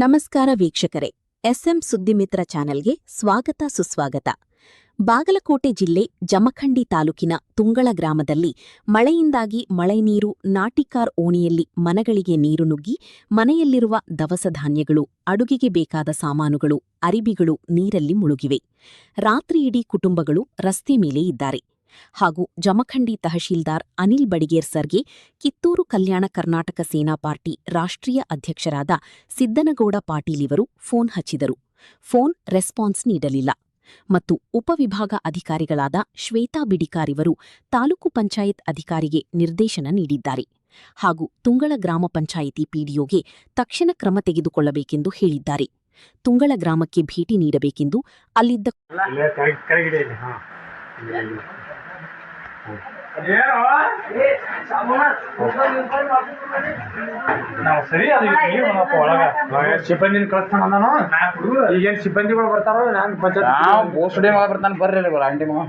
ನಮಸ್ಕಾರ ವೀಕ್ಷಕರೇ, ಎಸ್ಎಂ ಸುದ್ದಿಮಿತ್ರ ಚಾನೆಲ್ಗೆ ಸ್ವಾಗತ ಸುಸ್ವಾಗತ. ಬಾಗಲಕೋಟೆ ಜಿಲ್ಲೆ ಜಮಖಂಡಿ ತಾಲೂಕಿನ ತುಂಗಳ ಗ್ರಾಮದಲ್ಲಿ ಮಳೆಯಿಂದಾಗಿ ಮಳೆ ನೀರು ನಾಟಿಕಾರ್ ಓಣಿಯಲ್ಲಿ ಮನೆಗಳಿಗೆ ನೀರು ನುಗ್ಗಿ ಮನೆಯಲ್ಲಿರುವ ದವಸ ಧಾನ್ಯಗಳು, ಅಡುಗೆಗೆ ಬೇಕಾದ ಸಾಮಾನುಗಳು, ಅರಿಬಿಗಳು ನೀರಲ್ಲಿ ಮುಳುಗಿವೆ. ರಾತ್ರಿಯಿಡೀ ಕುಟುಂಬಗಳು ರಸ್ತೆ ಮೇಲೆ ಇದ್ದಾರೆ ಹಾಗೂ ಜಮಖಂಡಿ ತಹಶೀಲ್ದಾರ್ ಅನಿಲ್ ಬಡಿಗೇರ್ ಸರ್ಗೆ ಕಿತ್ತೂರು ಕಲ್ಯಾಣ ಕರ್ನಾಟಕ ಸೇನಾ ಪಾರ್ಟಿ ರಾಷ್ಟ್ರೀಯ ಅಧ್ಯಕ್ಷರಾದ ಸಿದ್ದನಗೌಡ ಪಾಟೀಲ್ ಇವರು ಫೋನ್ ಹಚ್ಚಿದರು. ಫೋನ್ ರೆಸ್ಪಾನ್ಸ್ ನೀಡಲಿಲ್ಲ ಮತ್ತು ಉಪವಿಭಾಗ ಅಧಿಕಾರಿಗಳಾದ ಶ್ವೇತಾ ಬಿಡಿಕಾರ್ ಇವರು ತಾಲೂಕು ಪಂಚಾಯತ್ ಅಧಿಕಾರಿಗೆ ನಿರ್ದೇಶನ ನೀಡಿದ್ದಾರೆ ಹಾಗೂ ತುಂಗಳ ಗ್ರಾಮ ಪಂಚಾಯಿತಿ ಪಿಡಿಒಗೆ ತಕ್ಷಣ ಕ್ರಮ ತೆಗೆದುಕೊಳ್ಳಬೇಕೆಂದು ಹೇಳಿದ್ದಾರೆ. ತುಂಗಳ ಗ್ರಾಮಕ್ಕೆ ಭೇಟಿ ನೀಡಬೇಕೆಂದು ಅಲ್ಲಿದ್ದ ಸಿಬ್ಬಂದಿ ಕಳಿಸ್ತಾನ ಅಂದಾನು. ಈಗೇನು ಸಿಬ್ಬಂದಿಗಳು ಬರ್ತಾರೋ ನಾನು ಬೋಸ್ಡೆ ಮಗ ಬರ್ತಾನೆ. ಬರ್ರಿ ಆಂಟಿ ಮಗ